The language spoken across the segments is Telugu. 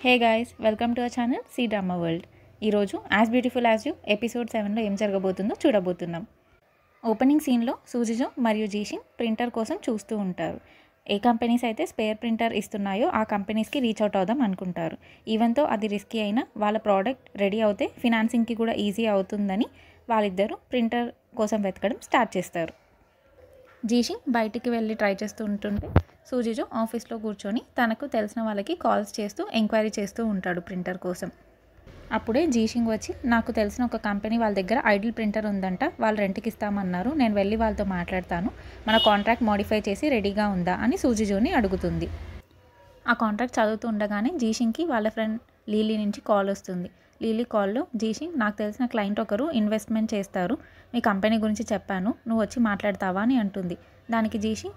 Hey guys, welcome to our channel C drama world. ఈరోజు as beautiful as you episode 7లో ఏం జరగబోతుందో చూడబోతున్నాం. ఓపెనింగ్ సీన్లో సూజిజో మరియు జీషింగ్ ప్రింటర్ కోసం చూస్తూ ఉంటారు. ఏ కంపెనీస్ అయితే స్పేర్ ప్రింటర్ ఇస్తున్నాయో ఆ కంపెనీస్కి రీచ్ అవుట్ అవుదాం అనుకుంటారు. ఈవెన్తో అది రిస్కీ అయినా వాళ్ళ ప్రోడక్ట్ రెడీ అవుతే ఫినాన్సింగ్కి కూడా ఈజీ అవుతుందని వాళ్ళిద్దరూ ప్రింటర్ కోసం వెతకడం స్టార్ట్ చేస్తారు. జీషింగ్ బయటికి వెళ్ళి ట్రై చేస్తూ ఉంటుంటే సూజిజో ఆఫీస్లో కూర్చొని తనకు తెలిసిన వాళ్ళకి కాల్స్ చేస్తూ ఎంక్వైరీ చేస్తూ ఉంటాడు ప్రింటర్ కోసం. అప్పుడే జీషింగ్ వచ్చి, నాకు తెలిసిన ఒక కంపెనీ వాళ్ళ దగ్గర ఐడిల్ ప్రింటర్ ఉందంట, వాళ్ళు రెంట్కి ఇస్తామన్నారు, నేను వెళ్ళి వాళ్ళతో మాట్లాడతాను, మన కాంట్రాక్ట్ మోడిఫై చేసి రెడీగా ఉందా అని సూజిజోని అడుగుతుంది. ఆ కాంట్రాక్ట్ చదువుతూ ఉండగానే జీషింగ్కి వాళ్ళ ఫ్రెండ్ లీలీ నుంచి కాల్ వస్తుంది. లీలీ కాల్లో జీషింగ్, నాకు తెలిసిన క్లయింట్ ఒకరు ఇన్వెస్ట్మెంట్ చేస్తారు, మీ కంపెనీ గురించి చెప్పాను, నువ్వు వచ్చి మాట్లాడతావా అని అంటుంది. దానికి జీషింగ్,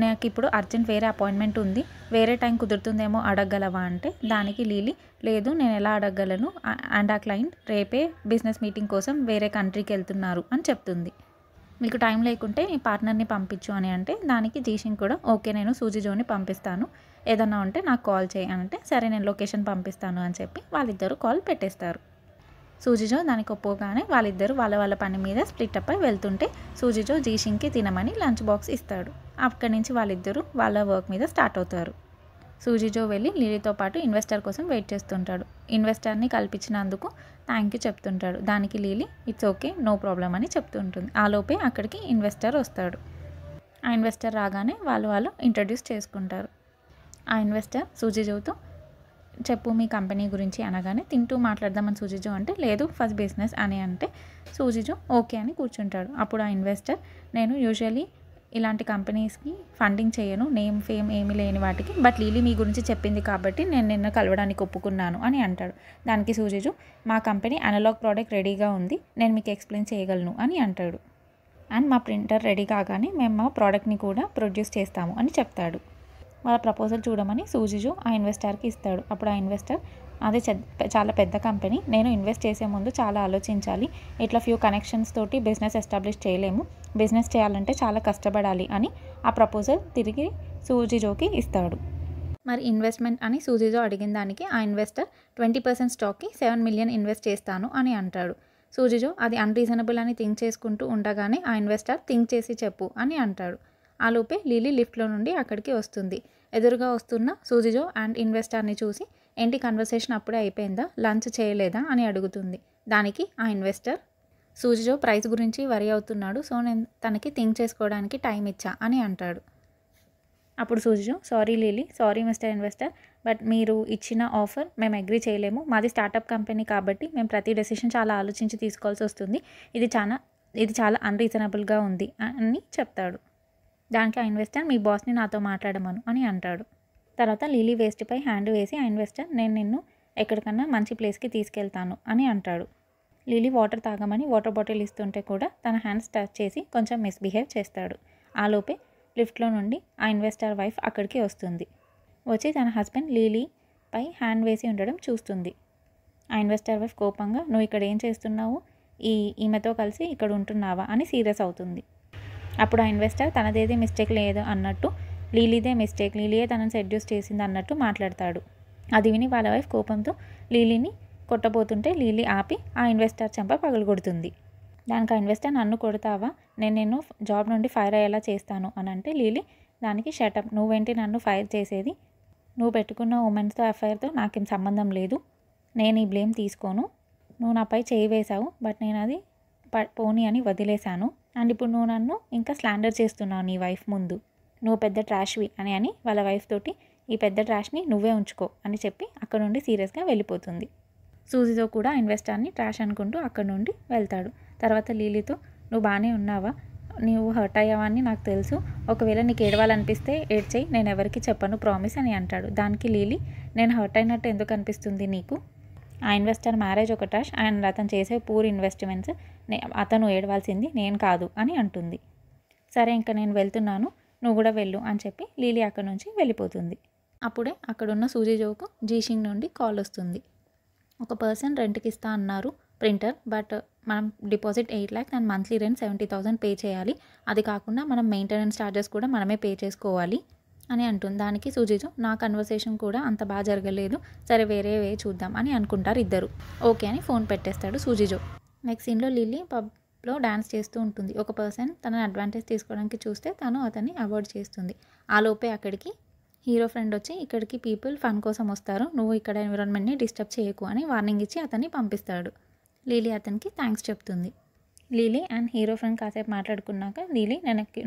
నాకు ఇప్పుడు అర్జెంట్ వేరే అపాయింట్మెంట్ ఉంది, వేరే టైం కుదురుతుందేమో అడగగలవా అంటే దానికి లీలీ, లేదు నేను ఎలా అడగగలను, అండ్ ఆ క్లయింట్ రేపే బిజినెస్ మీటింగ్ కోసం వేరే కంట్రీకి వెళ్తున్నారు అని చెప్తుంది. మీకు టైం లేకుంటే మీ పార్ట్నర్ని పంపించు అని అంటే దానికి జీషింగ్ కూడా, ఓకే నేను సూజిజోని పంపిస్తాను, ఏదన్నా ఉంటే నాకు కాల్ చేయి అంటే సరే నేను లొకేషన్ పంపిస్తాను అని చెప్పి వాళ్ళిద్దరూ కాల్ పెట్టేస్తారు. సూజిజో దానికి ఒప్పుకోగానే వాళ్ళిద్దరూ వాళ్ళ పని మీద స్ప్లిట్ అప్ అయి వెళ్తుంటే సూజిజో జీషింగ్కి తినమని లంచ్ బాక్స్ ఇస్తాడు. అక్కడి నుంచి వాళ్ళిద్దరూ వాళ్ళ వర్క్ మీద స్టార్ట్ అవుతారు. సూజిజో వెళ్ళి లీలీతో పాటు ఇన్వెస్టర్ కోసం వెయిట్ చేస్తుంటాడు. ఇన్వెస్టర్ని కల్పించినందుకు థ్యాంక్ యూ చెప్తుంటాడు. దానికి లీలీ, ఇట్స్ ఓకే నో ప్రాబ్లం అని చెప్తుంటుంది. ఆలోపే అక్కడికి ఇన్వెస్టర్ వస్తాడు. ఆ ఇన్వెస్టర్ రాగానే వాళ్ళు ఇంట్రడ్యూస్ చేసుకుంటారు. ఆ ఇన్వెస్టర్ సూజిజోతో, చెప్పు మీ కంపెనీ గురించి అనగానే, తింటూ మాట్లాడదామని సూజిజో అంటే, లేదు ఫస్ట్ బిజినెస్ అని అంటే సూజిజో ఓకే అని కూర్చుంటాడు. అప్పుడు ఆ ఇన్వెస్టర్, నేను యూజువల్లీ ఇలాంటి కంపెనీస్కి ఫండింగ్ చేయను, నేమ్ ఫేమ్ ఏమీ లేని వాటికి, బట్ లీలీ మీ గురించి చెప్పింది కాబట్టి నేను నిన్న కలవడానికి ఒప్పుకున్నాను అని అంటాడు. దానికి సూజిజో, మా కంపెనీ అనలాగ్ ప్రోడక్ట్ రెడీగా ఉంది, నేను మీకు ఎక్స్ప్లెయిన్ చేయగలను అని అంటాడు. అండ్ మా ప్రింటర్ రెడీ కాగానే మేము మా ప్రోడక్ట్ని కూడా ప్రొడ్యూస్ చేస్తాము అని చెప్తాడు. వాళ్ళ ప్రపోజల్ చూడమని సూజిజో ఆ ఇన్వెస్టర్కి ఇస్తాడు. అప్పుడు ఆ ఇన్వెస్టర్, అదే చాలా పెద్ద కంపెనీ, నేను ఇన్వెస్ట్ చేసే ముందు చాలా ఆలోచించాలి, ఇట్లా ఫ్యూ కనెక్షన్స్ తోటి బిజినెస్ ఎస్టాబ్లిష్ చేయలేము, బిజినెస్ చేయాలంటే చాలా కష్టపడాలి అని ఆ ప్రపోజల్ తిరిగి సూజిజోకి ఇస్తాడు. మరి ఇన్వెస్ట్మెంట్ అని సూజిజో అడిగిన దానికి ఆ ఇన్వెస్టర్ 20% స్టాక్కి 7 మిలియన్ ఇన్వెస్ట్ చేస్తాను అని అంటాడు. సూజిజో అది అన్రీజనబుల్ అని థింక్ చేసుకుంటూ ఉండగానే ఆ ఇన్వెస్టర్, థింక్ చేసి చెప్పు అని అంటాడు. ఆలోపే లీలీ లిఫ్ట్లో నుండి అక్కడికి వస్తుంది. ఎదురుగా వస్తున్న సూజిజో అండ్ ఇన్వెస్టర్ని చూసి, ఏంటి కన్వర్సేషన్ అప్పుడే అయిపోయిందా, లంచ్ చేయలేదా అని అడుగుతుంది. దానికి ఆ ఇన్వెస్టర్, సూజిజో ప్రైస్ గురించి వరి అవుతున్నాడు, సో నేను తనకి థింక్ చేసుకోవడానికి టైం ఇచ్చా అని అంటాడు. అప్పుడు సూజిజో, sorry Lily, sorry mister investor, but మీరు ఇచ్చిన ఆఫర్ మేము అగ్రీ చేయలేము, మాది స్టార్టప్ కంపెనీ కాబట్టి మేము ప్రతి డెసిషన్ చాలా ఆలోచించి తీసుకోవాల్సి వస్తుంది, ఇది చాలా అన్రీజనబుల్గా ఉంది అని చెప్తాడు. దానికి ఆ ఇన్వెస్టర్, మీ బాస్ని నాతో మాట్లాడమను అని అంటాడు. తర్వాత లీలీ వేస్ట్పై హ్యాండ్ వేసి ఆ ఇన్వెస్టర్, నేను నిన్ను ఎక్కడికన్నా మంచి ప్లేస్కి తీసుకెళ్తాను అని అంటాడు. లీలీ వాటర్ తాగమని వాటర్ బాటిల్ ఇస్తుంటే కూడా తన హ్యాండ్స్ టచ్ చేసి కొంచెం మిస్బిహేవ్ చేస్తాడు. ఆలోపే లిఫ్ట్లో నుండి ఆ ఇన్వెస్టర్ వైఫ్ అక్కడికి వస్తుంది. వచ్చి తన హస్బెండ్ లీలీపై హ్యాండ్ వేసి ఉండడం చూస్తుంది. ఆ ఇన్వెస్టర్ వైఫ్ కోపంగా, నువ్వు ఇక్కడ ఏం చేస్తున్నావు, ఈమెతో కలిసి ఇక్కడ ఉంటున్నావా అని సీరియస్ అవుతుంది. అప్పుడు ఆ ఇన్వెస్టర్ తనదేదే మిస్టేక్ లేదు అన్నట్టు, లీలీదే మిస్టేక్, లీలీయే తనని సెడ్యూస్ చేసింది అన్నట్టు మాట్లాడతాడు. అది విని వాళ్ళ వైఫ్ కోపంతో లీలీని కొట్టబోతుంటే లీలీ ఆపి ఆ ఇన్వెస్టర్ చెంప పగలగొడుతుంది. దానికి ఆ ఇన్వెస్టర్, నన్ను కొడతావా, నేను జాబ్ నుండి ఫైర్ అయ్యేలా చేస్తాను అని అంటే లీలీ దానికి, షటప్, నువ్వేంటి నన్ను ఫైర్ చేసేది, నువ్వు పెట్టుకున్న ఉమెన్స్తో అఫైర్తో నాకేం సంబంధం లేదు, నేను ఈ బ్లేమ్ తీసుకోను, నువ్వు నాపై చేయి వేశావు బట్ నేను అది పోనీ అని వదిలేశాను, అండ్ ఇప్పుడు నువ్వు నన్ను ఇంకా స్లాండర్ చేస్తున్నావు నీ వైఫ్ ముందు, నువ్వు పెద్ద ట్రాష్వి అని వాళ్ళ వైఫ్ తోటి, ఈ పెద్ద ట్రాష్ని నువ్వే ఉంచుకో అని చెప్పి అక్కడ నుండి సీరియస్గా వెళ్ళిపోతుంది. సూజితో కూడా ఇన్వెస్టర్ని ట్రాష్ అనుకుంటూ అక్కడ నుండి వెళ్తాడు. తర్వాత లీలీతో, నువ్వు బాగానే ఉన్నావా, నువ్వు హర్ట్ అయ్యావని నాకు తెలుసు, ఒకవేళ నీకు ఏడవాలనిపిస్తే ఏడ్చేయి, నేను ఎవరికి చెప్పను ప్రామిస్ అని అంటాడు. దానికి లీలీ, నేను హర్ట్ అయినట్టు ఎందుకు అనిపిస్తుంది నీకు, ఆ ఇన్వెస్టర్ మ్యారేజ్ ఒక ట్రాష్ అండ్ అతను చేసే పూర్ ఇన్వెస్ట్మెంట్స్, అతను ఏడవాల్సింది నేను కాదు అని అంటుంది. సరే ఇంకా నేను వెళ్తున్నాను, నువ్వు కూడా వెళ్ళు అని చెప్పి లీలీ అక్కడ నుంచి వెళ్ళిపోతుంది. అప్పుడే అక్కడున్న సూజిజోకు జీషింగ్ నుండి కాల్ వస్తుంది. ఒక పర్సన్ రెంట్కి ఇస్తా అన్నారు ప్రింటర్, బట్ మనం deposit 8 lakhs and monthly rent 70,000 pay చేయాలి, అది కాకుండా మనం మెయింటెనెన్స్ ఛార్జెస్ కూడా మనమే పే చేసుకోవాలి అని అంటుంది. దానికి సూజిజో నా కన్వర్సేషన్ కూడా అంత బాగా జరగలేదు, సరే వేరే వే చూద్దాం అని అనుకుంటారు ఇద్దరు. ఓకే అని ఫోన్ పెట్టేస్తాడు సూజిజో. నెక్స్ట్ సీన్లో లిల్లీ పబ్లో డ్యాన్స్ చేస్తూ ఉంటుంది. ఒక పర్సన్ తనని అడ్వాంటేజ్ తీసుకోవడానికి చూస్తే తను అతన్ని అవాయిడ్ చేస్తుంది. ఆ లోపే అక్కడికి హీరో ఫ్రెండ్ వచ్చి ఇక్కడికి పీపుల్ ఫన్ కోసం వస్తారు, నువ్వు ఇక్కడ ఎన్విరాన్మెంట్ని డిస్టర్బ్ చేయకు అని వార్నింగ్ ఇచ్చి అతన్ని పంపిస్తాడు. లీలీ అతనికి థ్యాంక్స్ చెప్తుంది. లీలీ అండ్ హీరో ఫ్రెండ్ కాసేపు మాట్లాడుకున్నాక లీలీ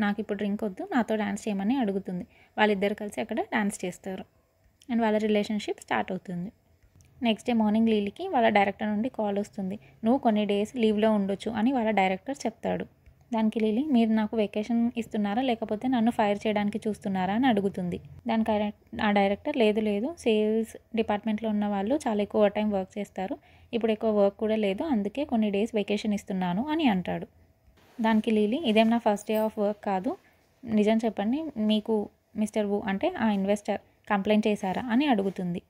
నాకు ఇప్పుడు డ్రింక్ వద్దు, నాతో డ్యాన్స్ చేయమని అడుగుతుంది. వాళ్ళిద్దరు కలిసి అక్కడ డ్యాన్స్ చేస్తారు అండ్ వాళ్ళ రిలేషన్షిప్ స్టార్ట్ అవుతుంది. నెక్స్ట్ డే మార్నింగ్ లీలీకి వాళ్ళ డైరెక్టర్ నుండి కాల్ వస్తుంది. నువ్వు కొన్ని డేస్ లీవ్లో ఉండొచ్చు అని వాళ్ళ డైరెక్టర్ చెప్తాడు. దానికి లీలీ మీరు నాకు వెకేషన్ ఇస్తున్నారా లేకపోతే నన్ను ఫైర్ చేయడానికి చూస్తున్నారా అని అడుగుతుంది. దానికి ఆ డైరెక్టర్ లేదు సేల్స్ డిపార్ట్మెంట్లో ఉన్న వాళ్ళు చాలా ఎక్కువ టైం వర్క్ చేస్తారు, ఇప్పుడు ఎక్కువ వర్క్ కూడా లేదు, అందుకే కొన్ని డేస్ వెకేషన్ ఇస్తున్నాను అని అంటాడు. దానికి లీలీ ఇదేం నా ఫస్ట్ డే ఆఫ్ వర్క్ కాదు, నిజం చెప్పండి, మీకు మిస్టర్ వు అంటే ఆ ఇన్వెస్టర్ కంప్లైంట్ చేశారా అని అడుగుతుంది.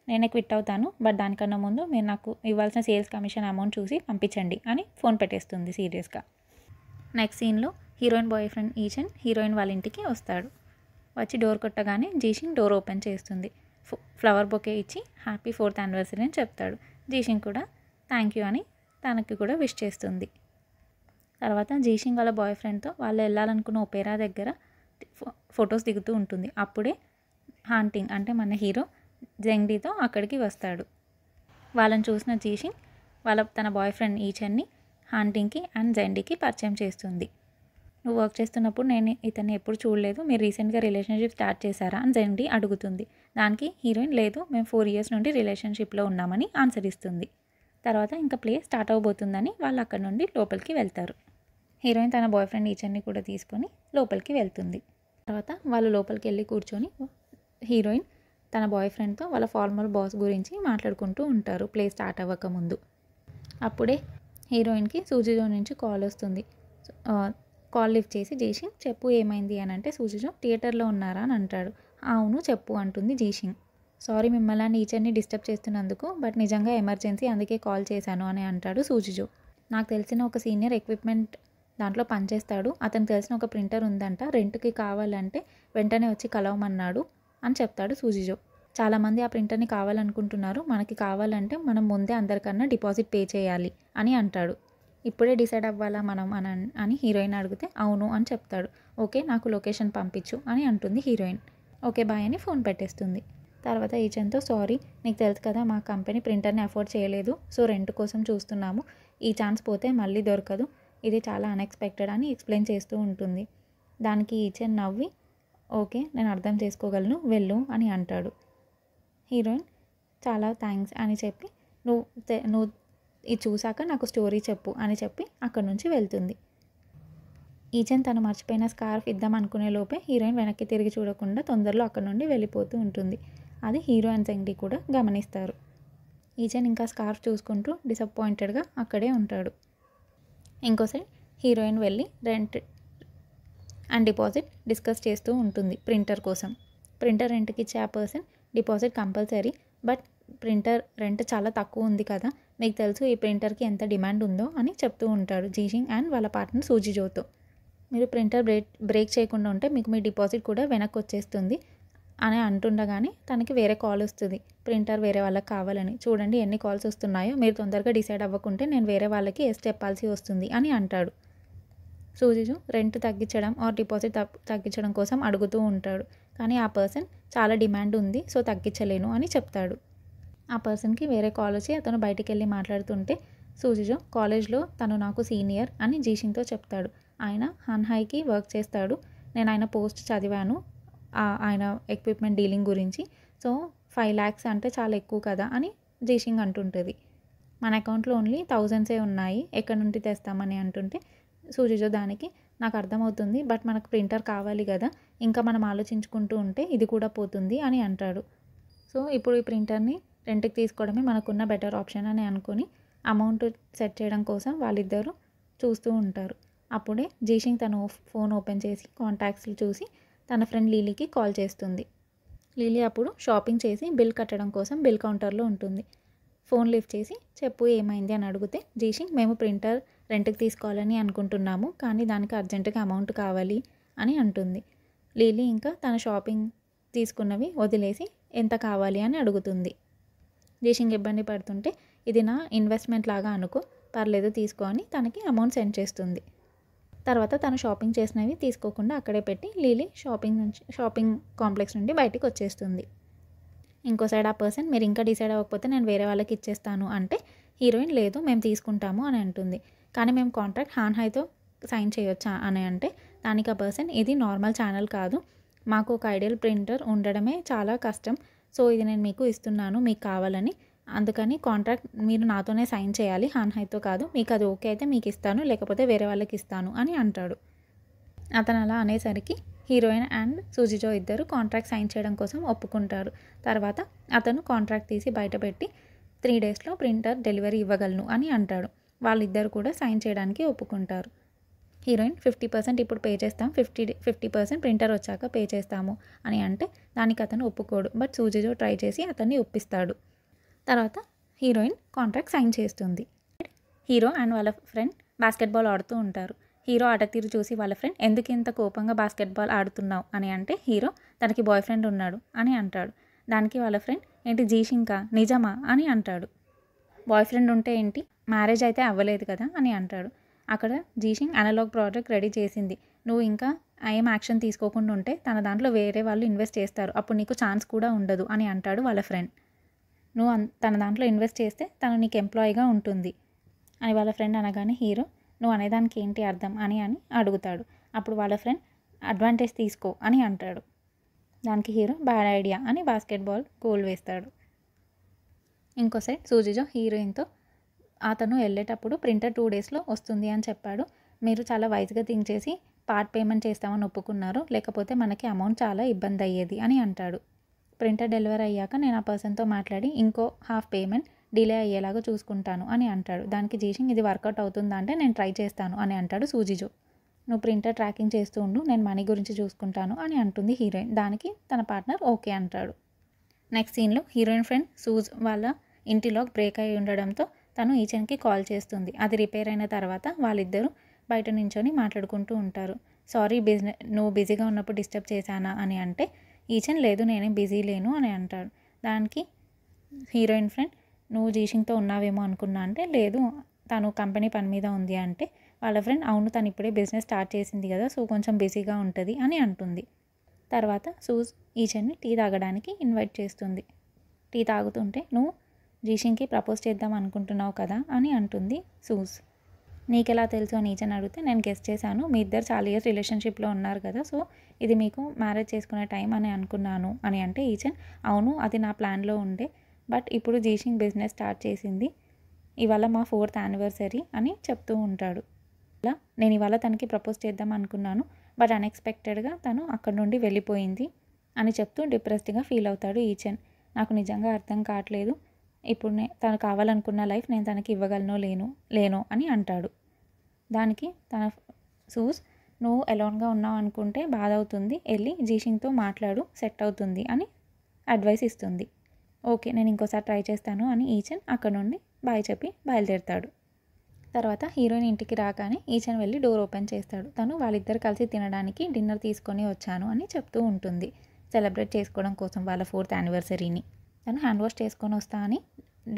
నేనే క్విట్ అవుతాను, బట్ దానికన్నా ముందు మీరు నాకు ఇవ్వాల్సిన సేల్స్ కమిషన్ అమౌంట్ చూసి పంపించండి అని ఫోన్ పెట్టేస్తుంది సీరియస్గా. నెక్స్ట్ సీన్లో హీరోయిన్ బాయ్ ఫ్రెండ్ ఈచన్ హీరోయిన్ వాళ్ళ ఇంటికి వస్తాడు. వచ్చి డోర్ కొట్టగానే జీషింగ్ డోర్ ఓపెన్ చేస్తుంది. ఫ్లవర్ బొకే ఇచ్చి హ్యాపీ 4th యానివర్సరీ అని చెప్తాడు. జీషింగ్ కూడా థ్యాంక్ యూ అని తనకి కూడా విష్ చేస్తుంది. తర్వాత జీషింగ్ వాళ్ళ బాయ్ ఫ్రెండ్తో వాళ్ళు వెళ్ళాలనుకున్న ఒపేరా దగ్గర ఫొటోస్ దిగుతూ ఉంటుంది. అప్పుడే హాంటింగ్ అంటే మన హీరో జెంగ్డీతో అక్కడికి వస్తాడు. వాళ్ళని చూసిన జీషింగ్ తన బాయ్ ఫ్రెండ్ ఈచన్ని హాంటింగ్కి అండ్ జెండీకి పరిచయం చేస్తుంది. నువ్వు వర్క్ చేస్తున్నప్పుడు నేను ఇతన్ని ఎప్పుడు చూడలేదు, మీరు రీసెంట్గా రిలేషన్షిప్ స్టార్ట్ చేశారా అని జెండీ అడుగుతుంది. దానికి హీరోయిన్ లేదు, మేము 4 years నుండి రిలేషన్షిప్లో ఉన్నామని ఆన్సర్ ఇస్తుంది. తర్వాత ఇంకా ప్లే స్టార్ట్ అవబోతుందని వాళ్ళు అక్కడ నుండి లోపలికి వెళ్తారు. హీరోయిన్ తన బాయ్ ఫ్రెండ్ ఈచన్ని కూడా తీసుకొని లోపలికి వెళ్తుంది. తర్వాత వాళ్ళు లోపలికి వెళ్ళి కూర్చొని హీరోయిన్ తన బాయ్ ఫ్రెండ్తో వాళ్ళ ఫార్మల్ బాస్ గురించి మాట్లాడుకుంటూ ఉంటారు ప్లే స్టార్ట్ అవ్వకముందు. అప్పుడే హీరోయిన్కి సూజిజో నుంచి కాల్ వస్తుంది. కాల్ లిఫ్ట్ చేసి జీషింగ్ చెప్పు ఏమైంది అని అంటే సూజిజో థియేటర్లో ఉన్నారా అని అంటాడు. అవును చెప్పు అంటుంది జీషింగ్. సారీ మిమ్మల్ని ఈచర్ని డిస్టర్బ్ చేస్తున్నందుకు, బట్ నిజంగా ఎమర్జెన్సీ అందుకే కాల్ చేశాను అని అంటాడు సూజిజో. నాకు తెలిసిన ఒక సీనియర్ ఎక్విప్మెంట్ దాంట్లో పనిచేస్తాడు, అతనికి తెలిసిన ఒక ప్రింటర్ ఉందంట, రెంట్కి కావాలంటే వెంటనే వచ్చి కలవమన్నాడు అని చెప్తాడు సూజిజో. చాలామంది ఆ ప్రింటర్ని కావాలనుకుంటున్నారు, మనకి కావాలంటే మనం ముందే అందరికన్నా డిపాజిట్ పే చేయాలి అని అంటాడు. ఇప్పుడే డిసైడ్ అవ్వాలా మనం అని హీరోయిన్ అడిగితే అవును అని చెప్తాడు. ఓకే నాకు లొకేషన్ పంపించు అని అంటుంది హీరోయిన్. ఓకే బాయ్ అని ఫోన్ పెట్టేస్తుంది. తర్వాత ఈచన్తో సారీ, నీకు తెలుసు కదా మా కంపెనీ ప్రింటర్ని అఫోర్డ్ చేయలేదు, సో రెంట్ కోసం చూస్తున్నాము, ఈ ఛాన్స్ పోతే మళ్ళీ దొరకదు, ఇది చాలా అన్ఎక్స్పెక్టెడ్ అని ఎక్స్ప్లెయిన్ చేస్తూ ఉంటుంది. దానికి ఈచన్ నవ్వి ఓకే నేను అర్థం చేసుకోగలను, వెళ్ళు అని అంటాడు. హీరోయిన్ చాలా థ్యాంక్స్ అని చెప్పి నువ్వు ఇది చూశాక నాకు స్టోరీ చెప్పు అని చెప్పి అక్కడి నుంచి వెళ్తుంది. ఈచన్ తను మర్చిపోయిన స్కార్ఫ్ ఇద్దాం అనుకునే లోపే హీరోయిన్ వెనక్కి తిరిగి చూడకుండా తొందరలో అక్కడ నుండి వెళ్ళిపోతూ ఉంటుంది. అది హీరో అండ్ జెంగ్డీ కూడా గమనిస్తారు. ఈచన్ ఇంకా స్కార్ఫ్ చూసుకుంటూ డిసప్పాయింటెడ్గా అక్కడే ఉంటాడు. ఇంకోసారి హీరోయిన్ వెళ్ళి రెంట్ అండ్ డిపాజిట్ డిస్కస్ చేస్తూ ఉంటుంది ప్రింటర్ కోసం. ప్రింటర్ రెంట్కి ఇచ్చే ఆ person deposit compulsory, but printer rent చాలా తక్కువ ఉంది కదా, మీకు తెలుసు ఈ ప్రింటర్కి ఎంత డిమాండ్ ఉందో అని చెప్తూ ఉంటాడు జీషింగ్ అండ్ వాళ్ళ పార్ట్నర్ సూజిజోతో. మీరు ప్రింటర్ బ్రేక్ చేయకుండా ఉంటే మీకు మీ డిపాజిట్ కూడా వెనక్కి వచ్చేస్తుంది అని అంటుండగానే తనకి వేరే కాల్ వస్తుంది, ప్రింటర్ వేరే వాళ్ళకి కావాలని, చూడండి ఎన్ని కాల్స్ వస్తున్నాయో, మీరు తొందరగా డిసైడ్ అవ్వకుంటే నేను వేరే వాళ్ళకి ఎస్ చెప్పాల్సి వస్తుంది అని అంటాడు. సూజిజో రెంట్ తగ్గించడం ఆర్ డిపాజిట్ తగ్గించడం కోసం అడుగుతూ ఉంటాడు, కానీ ఆ పర్సన్ చాలా డిమాండ్ ఉంది సో తగ్గించలేను అని చెప్తాడు. ఆ పర్సన్కి వేరే కాల్ వచ్చి అతను బయటికి వెళ్ళి మాట్లాడుతుంటే సూజిజో కాలేజ్లో తను నాకు సీనియర్ అని జీషింగ్తో చెప్తాడు. ఆయన హన్హైకి వర్క్ చేస్తాడు, నేను ఆయన పోస్ట్ చదివాను ఆయన ఎక్విప్మెంట్ డీలింగ్ గురించి, సో 5 lakhs అంటే చాలా ఎక్కువ కదా అని జీషింగ్ అంటుంటుంది. మన అకౌంట్లో ఓన్లీ 1000s ఉన్నాయి, ఎక్కడి నుండి తెస్తామని అంటుంటే సూజిజో దానికి నాకు అర్థమవుతుంది, బట్ మనకు ప్రింటర్ కావాలి కదా, ఇంకా మనం ఆలోచించుకుంటూ ఉంటే ఇది కూడా పోతుంది అని అంటాడు. సో ఇప్పుడు ఈ ప్రింటర్ని రెంట్కి తీసుకోవడమే మనకున్న బెటర్ ఆప్షన్ అని అనుకొని అమౌంట్ సెట్ చేయడం కోసం వాళ్ళిద్దరూ చూస్తూ ఉంటారు. అప్పుడే జీషింగ్ తను ఫోన్ ఓపెన్ చేసి కాంటాక్ట్స్లు చూసి తన ఫ్రెండ్ లీలీకి కాల్ చేస్తుంది. లీలీ అప్పుడు షాపింగ్ చేసి బిల్ కట్టడం కోసం బిల్ కౌంటర్లో ఉంటుంది. ఫోన్ లిఫ్ట్ చేసి చెప్పు ఏమైంది అని అడిగితే జీషింగ్ మేము ప్రింటర్ రెంట్కి తీసుకోవాలని అనుకుంటున్నాము, కానీ దానికి అర్జెంటుగా అమౌంట్ కావాలి అని అంటుంది. లిలీ ఇంకా తన షాపింగ్ తీసుకున్నవి వదిలేసి ఎంత కావాలి అని అడుగుతుంది. జేషింగ్ ఇబ్బంది పడుతుంటే ఇది నా ఇన్వెస్ట్మెంట్ లాగా అనుకో, పర్లేదు తీసుకో అని తనకి అమౌంట్ సెండ్ చేస్తుంది. తర్వాత తను షాపింగ్ చేసినవి తీసుకోకుండా అక్కడే పెట్టి లిలీ షాపింగ్ కాంప్లెక్స్ నుండి బయటికి వచ్చేస్తుంది. ఇంకో సైడ్ ఆ పర్సన్ మీరు ఇంకా డిసైడ్ అవ్వకపోతే నేను వేరే వాళ్ళకి ఇచ్చేస్తాను అంటే హీరోయిన్ లేదు మేము తీసుకుంటాము అని అంటుంది. కానీ మేము కాంట్రాక్ట్ హాన్హైతో సైన్ చేయొచ్చా అని అంటే దానికి ఆ పర్సన్ ఇది నార్మల్ ఛానల్ కాదు, మాకు ఒక ఐడియల్ ప్రింటర్ ఉండడమే చాలా కష్టం, సో ఇది నేను మీకు ఇస్తున్నాను మీకు కావాలని, అందుకని కాంట్రాక్ట్ మీరు నాతోనే సైన్ చేయాలి హాన్హైతో కాదు, మీకు అది ఓకే అయితే మీకు ఇస్తాను లేకపోతే వేరే వాళ్ళకి ఇస్తాను అని అంటాడు. అతను అలా అనేసరికి హీరోయిన్ అండ్ సూజిజో ఇద్దరు కాంట్రాక్ట్ సైన్ చేయడం కోసం ఒప్పుకుంటారు. తర్వాత అతను కాంట్రాక్ట్ తీసి బయటపెట్టి 3 డేస్లో ప్రింటర్ డెలివరీ ఇవ్వగలను అని అంటాడు. వాళ్ళిద్దరు కూడా సైన్ చేయడానికి ఒప్పుకుంటారు. హీరోయిన్ 50% ఇప్పుడు పే చేస్తాం, 50% ప్రింటర్ వచ్చాక పే చేస్తాము అని అంటే దానికి అతను ఒప్పుకోడు. బట్ సూజిజో ట్రై చేసి అతన్ని ఒప్పిస్తాడు. తర్వాత హీరోయిన్ కాంట్రాక్ట్ సైన్ చేస్తుంది. హీరో అండ్ వాళ్ళ ఫ్రెండ్ బాస్కెట్బాల్ ఆడుతూ ఉంటారు. హీరో ఆటతీరు చూసి వాళ్ళ ఫ్రెండ్ ఎందుకు ఇంత కోపంగా బాస్కెట్బాల్ ఆడుతున్నావు అని అంటే హీరో తనకి బాయ్ ఫ్రెండ్ ఉన్నాడు అని అంటాడు. దానికి వాళ్ళ ఫ్రెండ్ ఏంటి జీషింకా నిజమా అని అంటాడు. బాయ్ ఫ్రెండ్ ఉంటే ఏంటి, మ్యారేజ్ అయితే అవ్వలేదు కదా అని అంటాడు. అక్కడ జీషింగ్ అనలాగ్ ప్రాజెక్ట్ రెడీ చేసింది, నువ్వు ఇంకా ఏం యాక్షన్ తీసుకోకుండా ఉంటే తన దాంట్లో వేరే వాళ్ళు ఇన్వెస్ట్ చేస్తారు, అప్పుడు నీకు ఛాన్స్ కూడా ఉండదు అని అంటాడు వాళ్ళ ఫ్రెండ్. నువ్వు తన దాంట్లో ఇన్వెస్ట్ చేస్తే తను నీకు ఎంప్లాయీగా ఉంటుంది అని వాళ్ళ ఫ్రెండ్ అనగానే హీరో నువ్వు అనేదానికి ఏంటి అర్థం అని అడుగుతాడు. అప్పుడు వాళ్ళ ఫ్రెండ్ అడ్వాంటేజ్ తీసుకో అని అంటాడు. దానికి హీరో బ్యాడ్ ఐడియా అని బాస్కెట్బాల్ గోల్ వేస్తాడు. ఇంకో సైడ్ సూజిజో హీరోయిన్తో అతను వెళ్ళేటప్పుడు ప్రింటర్ 2 డేస్లో వస్తుంది అని చెప్పాడు, మీరు చాలా వైజ్గా థింక్ చేసి పార్ట్ పేమెంట్ చేస్తామని ఒప్పుకున్నారు, లేకపోతే మనకి అమౌంట్ చాలా ఇబ్బంది అయ్యేది అని అంటాడు. ప్రింటర్ డెలివరీ అయ్యాక నేను ఆ పర్సన్తో మాట్లాడి ఇంకో హాఫ్ పేమెంట్ డిలే అయ్యేలాగా చూసుకుంటాను అని అంటాడు. దానికి జీషింగ్ ఇది వర్కౌట్ అవుతుందా అంటే నేను ట్రై చేస్తాను అని అంటాడు సూజిజో. నువ్వు ప్రింటర్ ట్రాకింగ్ చేస్తూ ఉండు, నేను మనీ గురించి చూసుకుంటాను అని అంటుంది హీరోయిన్. దానికి తన పార్ట్నర్ ఓకే అంటాడు. నెక్స్ట్ సీన్లో హీరోయిన్ ఫ్రెండ్ సూజ్ వాళ్ళ ఇంటి లాక్ బ్రేక్ అయి ఉండడంతో తను ఈచెన్కి కాల్ చేస్తుంది. అది రిపేర్ అయిన తర్వాత వాళ్ళిద్దరూ బయట నించొని మాట్లాడుకుంటూ ఉంటారు. సారీ నువ్వు బిజీగా ఉన్నప్పుడు డిస్టర్బ్ చేశానా అని అంటే ఈచెన్ లేదు నేనేం బిజీ లేను అని అంటాడు. దానికి హీరోయిన్ ఫ్రెండ్ నువ్వు జీషింగ్తో ఉన్నావేమో అనుకున్నా అంటే లేదు తను కంపెనీ పని మీద ఉంది అంటే వాళ్ళ ఫ్రెండ్ అవును తను ఇప్పుడే బిజినెస్ స్టార్ట్ చేసింది కదా సో కొంచెం బిజీగా ఉంటుంది అని అంటుంది. తర్వాత సూజ్ ఈచెన్ని టీ తాగడానికి ఇన్వైట్ చేస్తుంది. టీ తాగుతుంటే నువ్వు జీషింగ్కి ప్రపోజ్ చేద్దాం అనుకుంటున్నావు కదా అని అంటుంది సూజ్. నీకెలా తెలుసు అని ఈచెన్ అడిగితే నేను గెస్ట్ చేశాను, మీ ఇద్దరు చాలా ఇయర్స్ రిలేషన్షిప్లో ఉన్నారు కదా సో ఇది మీకు మ్యారేజ్ చేసుకునే టైం అని అనుకున్నాను అని అంటే ఈచెన్ అవును అది నా ప్లాన్లో ఉండే, బట్ ఇప్పుడు జీషింగ్ బిజినెస్ స్టార్ట్ చేసింది, ఇవాళ మా 4th యానివర్సరీ అని చెప్తూ ఉంటాడు. ఇలా నేను ఇవాళ తనకి ప్రపోజ్ చేద్దాం అనుకున్నాను బట్ అన్ఎక్స్పెక్టెడ్గా తను అక్కడ నుండి వెళ్ళిపోయింది అని చెప్తూ డిప్రెస్డ్గా ఫీల్ అవుతాడు ఈచెన్. నాకు నిజంగా అర్థం కావట్లేదు, ఇప్పుడు తను కావాలనుకున్న లైఫ్ నేను తనకి ఇవ్వగలనో లేనో అని అంటాడు. దానికి తన సూజ్ నువ్వు అలోన్గా ఉన్నావు అనుకుంటే బాధ అవుతుంది, వెళ్ళి జీషింగ్తో మాట్లాడు సెట్ అవుతుంది అని అడ్వైస్ ఇస్తుంది. ఓకే నేను ఇంకోసారి ట్రై చేస్తాను అని ఈచెన్ అక్కడ నుండి బాయ్ చెప్పి బయలుదేరుతాడు. తర్వాత హీరోయిన్ ఇంటికి రాగానే ఈచెన్ వెళ్ళి డోర్ ఓపెన్ చేస్తాడు. తను వాళ్ళిద్దరు కలిసి తినడానికి డిన్నర్ తీసుకొని వచ్చాను అని చెప్తూ ఉంటుంది. సెలబ్రేట్ చేసుకోవడం కోసం వాళ్ళ 4th యానివర్సరీని. తను హ్యాండ్ వాష్ చేసుకొని వస్తా అని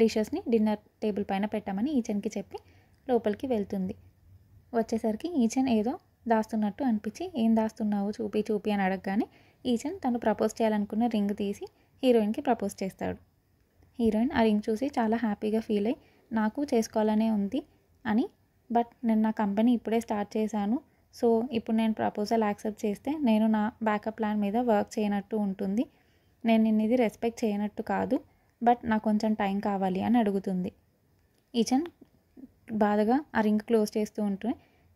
డిషెస్ని డిన్నర్ టేబుల్ పైన పెట్టామని ఈచెన్కి చెప్పి లోపలికి వెళ్తుంది. వచ్చేసరికి ఈచెన్ ఏదో దాస్తున్నట్టు అనిపించి ఏం దాస్తున్నావు చూపి అని అడగగానే ఈచెన్ తను ప్రపోజ్ చేయాలనుకున్న రింగ్ తీసి హీరోయిన్కి ప్రపోజ్ చేస్తాడు. హీరోయిన్ ఆ రింగ్ చూసి చాలా హ్యాపీగా ఫీల్ అయ్యి నాకు చేసుకోవాలనే ఉంది అని, బట్ నేను నా కంపెనీ ఇప్పుడే స్టార్ట్ చేశాను సో ఇప్పుడు నేను ప్రపోజల్ యాక్సెప్ట్ చేస్తే నేను నా బ్యాకప్ ప్లాన్ మీద వర్క్ చేయనట్టు ఉంటుంది, నేను నిన్ను ఇది రెస్పెక్ట్ చేయనట్టు కాదు, బట్ నాకు కొంచెం టైం కావాలి అని అడుగుతుంది. ఈచెన్ బాధగా ఆ రింగ్ క్లోజ్ చేస్తూ ఉంటే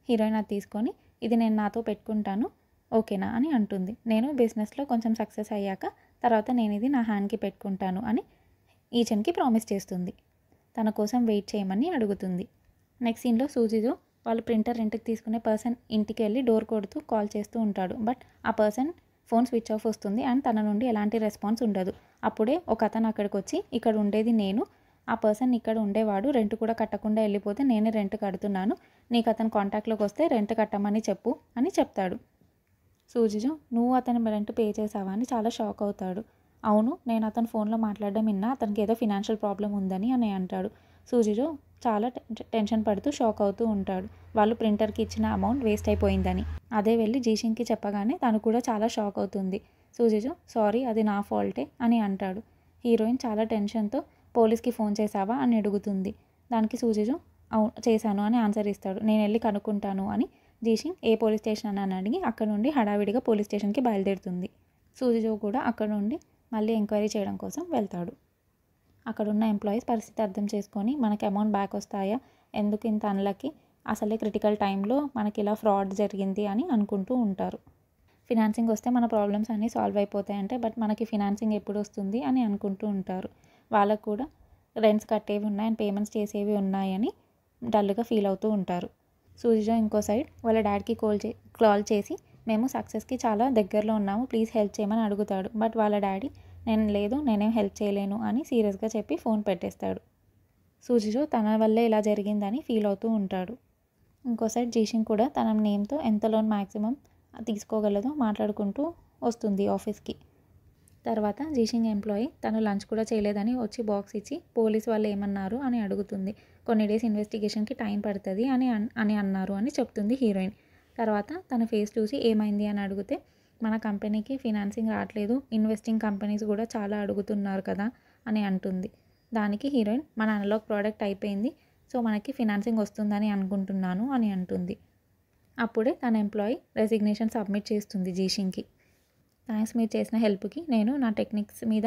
హీరోయిన్ అది తీసుకొని ఇది నేను నాతో పెట్టుకుంటాను ఓకేనా అని అంటుంది. నేను బిజినెస్లో కొంచెం సక్సెస్ అయ్యాక తర్వాత నేను ఇది నా హ్యాండ్కి పెట్టుకుంటాను అని ఈచెన్కి ప్రామిస్ చేస్తుంది. తన కోసం వెయిట్ చేయమని అడుగుతుంది. నెక్స్ట్ సీన్లో సూజిజో వాళ్ళు ప్రింటర్ రెంట్కి తీసుకునే పర్సన్ ఇంటికి వెళ్ళి డోర్ కొడుతూ కాల్ చేస్తూ ఉంటాడు. బట్ ఆ పర్సన్ ఫోన్ స్విచ్ ఆఫ్ వస్తుంది అండ్ తన నుండి ఎలాంటి రెస్పాన్స్ ఉండదు. అప్పుడే ఒక అతను అక్కడికి వచ్చి ఇక్కడ ఉండేది నేను, ఆ పర్సన్ ఇక్కడ ఉండేవాడు, రెంట్ కూడా కట్టకుండా వెళ్ళిపోతే నేనే రెంట్ కడుతున్నాను, నీకు అతను కాంటాక్ట్లోకి వస్తే రెంట్ కట్టమని చెప్పు అని చెప్తాడు. సూజిజు నువ్వు అతని రెంట్ పే చేసావా అని చాలా షాక్ అవుతాడు. అవును, నేను అతని ఫోన్లో మాట్లాడడం విన్నా, అతనికి ఏదో ఫినాన్షియల్ ప్రాబ్లం ఉందని అని అంటాడు. సూజిజు చాలా టెన్షన్ పడుతూ షాక్ అవుతూ ఉంటాడు. వాళ్ళు ప్రింటర్కి ఇచ్చిన అమౌంట్ వేస్ట్ అయిపోయిందని. అదే వెళ్ళి జీషిన్కి చెప్పగానే తను కూడా చాలా షాక్ అవుతుంది. సూజిజు సారీ, అది నా ఫాల్టే అని అంటాడు. హీరోయిన్ చాలా టెన్షన్తో పోలీస్కి ఫోన్ చేసావా అని అడుగుతుంది. దానికి సూజిజు అవును చేశాను అని ఆన్సర్ ఇస్తాడు. నేను వెళ్ళి కనుక్కుంటాను అని జీషిన్ ఏ పోలీస్ స్టేషన్ అని అడిగి అక్కడ నుండి హడావిడిగా పోలీస్ స్టేషన్కి బయలుదేరుతుంది. సూజిజో కూడా అక్కడ నుండి మళ్ళీ ఎంక్వైరీ చేయడం కోసం వెళ్తాడు. అక్కడున్న ఎంప్లాయీస్ పరిస్థితి అర్థం చేసుకొని మనకి అమౌంట్ బ్యాక్ వస్తాయా, ఎందుకు ఇంత అన్లకి, అసలే క్రిటికల్ టైంలో మనకి ఇలా ఫ్రాడ్ జరిగింది అని అనుకుంటూ ఉంటారు. ఫినాన్సింగ్ వస్తే మన ప్రాబ్లమ్స్ అన్నీ సాల్వ్ అయిపోతాయంటే బట్ మనకి ఫినాన్సింగ్ ఎప్పుడు వస్తుంది అని అనుకుంటూ ఉంటారు. వాళ్ళకు కూడా రెంట్స్ కట్టేవి ఉన్నాయి అండ్ పేమెంట్స్ చేసేవి ఉన్నాయని డల్గా ఫీల్ అవుతూ ఉంటారు. సూజిజో ఇంకో సైడ్ వాళ్ళ డాడీకి కాల్ చేసి మేము సక్సెస్కి చాలా దగ్గరలో ఉన్నాము, ప్లీజ్ హెల్ప్ చేయమని అడుగుతాడు. బట్ వాళ్ళ డాడీ నేనేం హెల్ప్ చేయలేను అని సీరియస్గా చెప్పి ఫోన్ పెట్టేస్తాడు. సూజిజో తన వల్లే ఇలా జరిగిందని ఫీల్ అవుతూ ఉంటాడు. ఇంకో సైడ్ జీషిన్ కూడా తన నేమ్తో ఎంత లోన్ మ్యాక్సిమం తీసుకోగలదో మాట్లాడుకుంటూ వస్తుంది ఆఫీస్కి. తర్వాత జీషిన్ ఎంప్లాయీ తను లంచ్ కూడా చేయలేదని వచ్చి బాక్స్ ఇచ్చి పోలీస్ వాళ్ళు ఏమన్నారు అని అడుగుతుంది. కొన్ని డేస్ ఇన్వెస్టిగేషన్కి టైం పడుతుంది అని అన్నారు అని చెప్తుంది హీరోయిన్. తర్వాత తన ఫేస్ చూసి ఏమైంది అని అడిగితే మన కంపెనీకి ఫినాన్సింగ్ రావట్లేదు, ఇన్వెస్టింగ్ కంపెనీస్ కూడా చాలా అడుగుతున్నారు కదా అని అంటుంది. దానికి హీరోయిన్ మన అనలాగ్ ప్రోడక్ట్ అయిపోయింది, సో మనకి ఫినాన్సింగ్ వస్తుందని అనుకుంటున్నాను అని అంటుంది. అప్పుడే తన ఎంప్లాయీ రెసిగ్నేషన్ సబ్మిట్ చేస్తుంది జీషిన్కి. థ్యాంక్స్ మీరు చేసిన హెల్ప్కి, నేను నా టెక్నిక్స్ మీద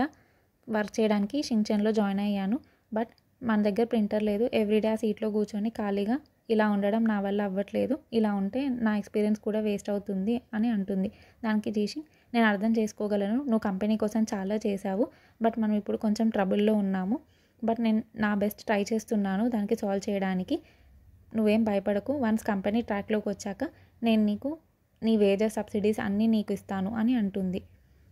వర్క్ చేయడానికి షింగ్చెన్లో జాయిన్ అయ్యాను, బట్ మన దగ్గర ప్రింటర్ లేదు, ఎవ్రీడే ఆ సీట్లో కూర్చొని ఖాళీగా ఇలా ఉండడం నా వల్ల అవ్వట్లేదు, ఇలా ఉంటే నా ఎక్స్పీరియన్స్ కూడా వేస్ట్ అవుతుంది అని అంటుంది. దానికి జీషిన్ నేను అర్థం చేసుకోగలను, నువ్వు కంపెనీ కోసం చాలా చేశావు, బట్ మనం ఇప్పుడు కొంచెం ట్రబుల్లో ఉన్నాము, బట్ నేను నా బెస్ట్ ట్రై చేస్తున్నాను దానికి సాల్వ్ చేయడానికి, నువ్వేం భయపడకు, వన్స్ కంపెనీ ట్రాక్లోకి వచ్చాక నేను నీకు నీ వేజెస్ సబ్సిడీస్ అన్నీ నీకు ఇస్తాను అని అంటుంది.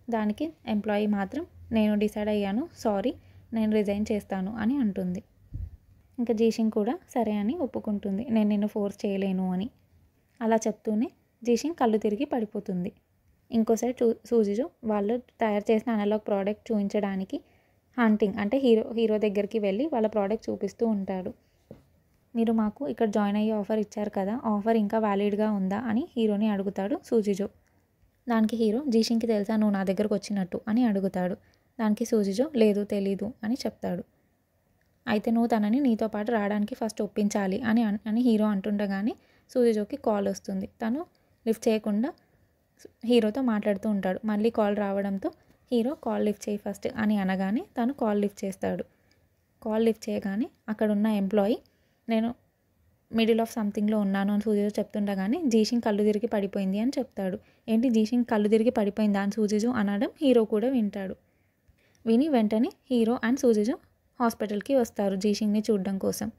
దానికి ఎంప్లాయీ మాత్రం నేను డిసైడ్ అయ్యాను, సారీ నేను రిజైన్ చేస్తాను అని అంటుంది. ఇంకా జీషిన్ కూడా సరే అని ఒప్పుకుంటుంది, నేను నిన్ను ఫోర్స్ చేయలేను అని. అలా చెప్తూనే జీషిన్ కళ్ళు తిరిగి పడిపోతుంది. ఇంకో సైడ్ సూజిజు వాళ్ళు తయారు చేసిన అనలాగ్ ప్రోడక్ట్ చూపించడానికి హంటింగ్ అంటే హీరో దగ్గరికి వెళ్ళి వాళ్ళ ప్రోడక్ట్ చూపిస్తూ ఉంటాడు. మీరు మాకు ఇక్కడ జాయిన్ అయ్యే ఆఫర్ ఇచ్చారు కదా, ఆఫర్ ఇంకా వ్యాలిడ్గా ఉందా అని హీరోని అడుగుతాడు సూజిజో. దానికి హీరో జీషిన్కి తెలుసా నువ్వు నా దగ్గరకు వచ్చినట్టు అని అడుగుతాడు. దానికి సూజిజో లేదు తెలీదు అని చెప్తాడు. అయితే నువ్వు తనని నీతో పాటు రావడానికి ఫస్ట్ ఒప్పించాలి అని హీరో అంటుండగానే సూజిజోకి కాల్ వస్తుంది. తను లిఫ్ట్ చేయకుండా హీరోతో మాట్లాడుతూ ఉంటాడు. మళ్ళీ కాల్ రావడంతో హీరో కాల్ లిఫ్ట్ చేయి ఫస్ట్ అని అనగానే తను కాల్ లిఫ్ట్ చేస్తాడు. కాల్ లిఫ్ట్ చేయగానే అక్కడున్న ఎంప్లాయీ నేను మిడిల్ ఆఫ్ సంథింగ్లో ఉన్నాను అని సూజిజో చెప్తుండగానే జీషిన్ కళ్ళు తిరిగి పడిపోయింది అని చెప్తాడు. ఏంటి జీషిన్ కళ్ళు తిరిగి పడిపోయిందా అని సూజిజో అనడం హీరో కూడా వింటాడు. విని వెంటనే హీరో అండ్ సూజిజో హాస్పిటల్కి వస్తారు జీషిన్ని చూడడం కోసం.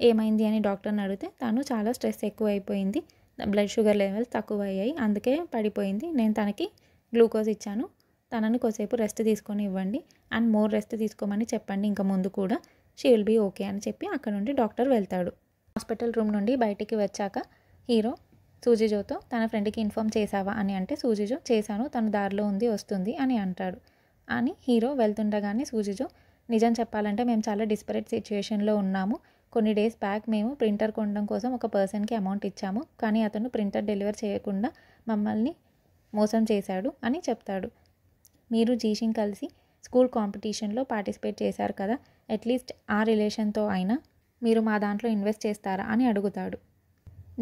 ఏమైంది అని డాక్టర్ని అడిగితే తను చాలా స్ట్రెస్ ఎక్కువ అయిపోయింది, బ్లడ్ షుగర్ లెవెల్స్ తక్కువ అయ్యాయి, అందుకే పడిపోయింది, నేను తనకి గ్లూకోజ్ ఇచ్చాను, తనని కొద్దిసేపు రెస్ట్ తీసుకొని ఇవ్వండి అండ్ మోర్ రెస్ట్ తీసుకోమని చెప్పండి, ఇంకా ముందు కూడా షీ విల్ బీ ఓకే అని చెప్పి అక్కడ నుండి డాక్టర్ వెళ్తాడు. హాస్పిటల్ రూమ్ నుండి బయటికి వచ్చాక హీరో సూజిజోతో తన ఫ్రెండ్కి ఇన్ఫామ్ చేసావా అని అంటే సూజిజో చేశాను, తను దారిలో ఉంది వస్తుంది అని అంటాడు. అని హీరో వెళ్తుండగానే సూజిజో నిజం చెప్పాలంటే మేము చాలా డిస్పరేట్ సిచ్యువేషన్లో ఉన్నాము, కొన్ని డేస్ బ్యాక్ మేము ప్రింటర్ కొనడం కోసం ఒక పర్సన్కి అమౌంట్ ఇచ్చాము, కానీ అతను ప్రింటర్ డెలివర్ చేయకుండా మమ్మల్ని మోసం చేశాడు అని చెప్తాడు. మీరు జీషిన్ కలిసి స్కూల్ కాంపిటీషన్లో పార్టిసిపేట్ చేశారు కదా, అట్లీస్ట్ ఆ రిలేషన్తో అయినా మీరు మా దాంట్లో ఇన్వెస్ట్ చేస్తారా అని అడుగుతాడు.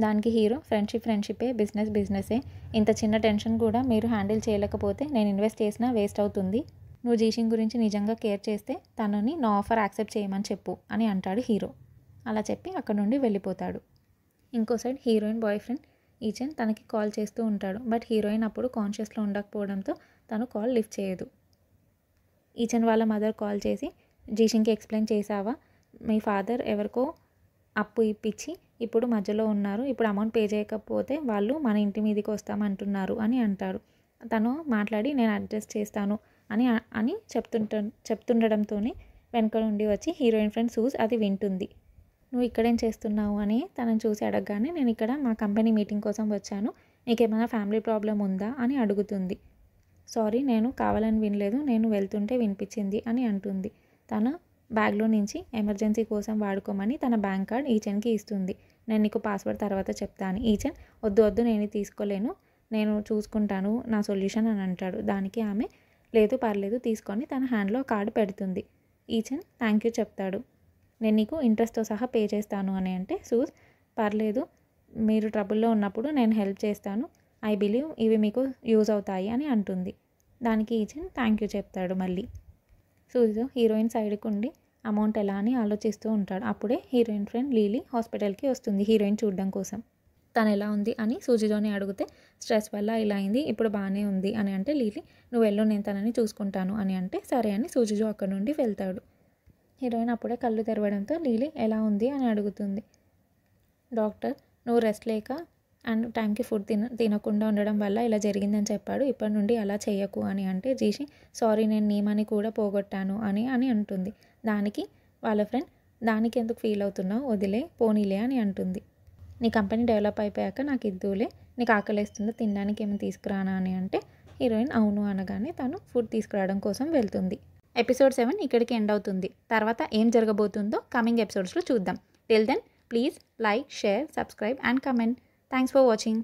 దానికి హీరో ఫ్రెండ్షిప్పే, బిజినెస్సే, ఇంత చిన్న టెన్షన్ కూడా మీరు హ్యాండిల్ చేయలేకపోతే నేను ఇన్వెస్ట్ చేసినా వేస్ట్ అవుతుంది, నువ్వు జీషిన్ గురించి నిజంగా కేర్ చేస్తే తనని నా ఆఫర్ యాక్సెప్ట్ చేయమని చెప్పు అని అంటాడు హీరో. అలా చెప్పి అక్కడ నుండి వెళ్ళిపోతాడు. ఇంకో సైడ్ హీరోయిన్ బాయ్ ఫ్రెండ్ ఈచెన్ తనకి కాల్ చేస్తూ ఉంటాడు. బట్ హీరోయిన్ అప్పుడు కాన్షియస్లో ఉండకపోవడంతో తను కాల్ లిఫ్ట్ చేయదు. ఈచెన్ వాళ్ళ మదర్ కాల్ చేసి జీషిన్కి ఎక్స్ప్లెయిన్ చేసావా, మీ ఫాదర్ ఎవరికో అప్పు ఇప్పించి ఇప్పుడు మధ్యలో ఉన్నారు, ఇప్పుడు అమౌంట్ పే చేయకపోతే వాళ్ళు మన ఇంటి మీదకి వస్తామంటున్నారు అని అంటారు. తను మాట్లాడి నేను అడ్జస్ట్ చేస్తాను అని చెప్తుండడంతోనే వెనక నుండి వచ్చి హీరోయిన్ ఫ్రెండ్ సూజ్ అది వింటుంది. నువ్వు ఇక్కడేం చేస్తున్నావు అని తనని చూసి అడగగానే నేను ఇక్కడ మా కంపెనీ మీటింగ్ కోసం వచ్చాను, నీకేమైనా ఫ్యామిలీ ప్రాబ్లం ఉందా అని అడుగుతుంది. సారీ, నేను కావాలని వినలేదు, నేను వెళ్తుంటే వినిపించింది అని అంటుంది. తన బ్యాగ్లో నుంచి ఎమర్జెన్సీ కోసం వాడుకోమని తన బ్యాంక్ కార్డ్ ఈచెన్కి ఇస్తుంది. నేను నీకు పాస్వర్డ్ తర్వాత చెప్తాను. ఈచెన్ వద్దు వద్దు, నేను తీసుకోలేను, నేను చూసుకుంటాను నా సొల్యూషన్ అని అంటాడు. దానికి ఆమె లేదు పర్లేదు తీసుకొని తన హ్యాండ్లో కార్డు పెడుతుంది. ఈచెన్ థ్యాంక్ యూ చెప్తాడు. నేను నీకు ఇంట్రెస్ట్తో సహా పే చేస్తాను అని అంటే సూజ్ పర్లేదు, మీరు ట్రబుల్లో ఉన్నప్పుడు నేను హెల్ప్ చేస్తాను, ఐ బిలీవ్ ఇవి మీకు యూజ్ అవుతాయి అని అంటుంది. దానికి ఈచెన్ థ్యాంక్ యూ చెప్తాడు. మళ్ళీ సూజు హీరోయిన్ సైడ్కి ఉండి అమౌంట్ ఎలా అని ఆలోచిస్తూ ఉంటాడు. అప్పుడే హీరోయిన్ ఫ్రెండ్ లీలీ హాస్పిటల్కి వస్తుంది హీరోయిన్ చూడడం కోసం. తను ఎలా ఉంది అని సూజిజోని అడిగితే స్ట్రెస్ వల్ల ఇలా అయింది, ఇప్పుడు బాగానే ఉంది అని అంటే లీలీ నువ్వు వెళ్ళు, నేను తనని చూసుకుంటాను అని అంటే సరే అని సూజిజో అక్కడ నుండి వెళ్తాడు. హీరోయిన్ అప్పుడే కళ్ళు తెరవడంతో లీలీ ఎలా ఉంది అని అడుగుతుంది. డాక్టర్ నువ్వు రెస్ట్ లేక అండ్ టైంకి ఫుడ్ తినకుండా ఉండడం వల్ల ఇలా జరిగిందని చెప్పాడు, ఇప్పటి నుండి అలా చేయకు అని అంటే జీషి సారీ, నేను నీ మనీ కూడా పోగొట్టాను అని అంటుంది. దానికి వాళ్ళ ఫ్రెండ్ దానికి ఎందుకు ఫీల్ అవుతున్నావు, వదిలే పోనీలే అని అంటుంది. నీ కంపెనీ డెవలప్ అయిపోయాక నాకు ఇద్దులే, నీకు ఆకలిస్తుందో తినడానికి ఏమైనా తీసుకురానా అని అంటే హీరోయిన్ అవును అనగానే తను ఫుడ్ తీసుకురావడం కోసం వెళ్తుంది. ఎపిసోడ్ 7 ఇక్కడికి ఎండ్ అవుతుంది. తర్వాత ఏం జరగబోతుందో కమింగ్ ఎపిసోడ్స్లో చూద్దాం. Till then please like, share, subscribe and comment. Thanks for watching.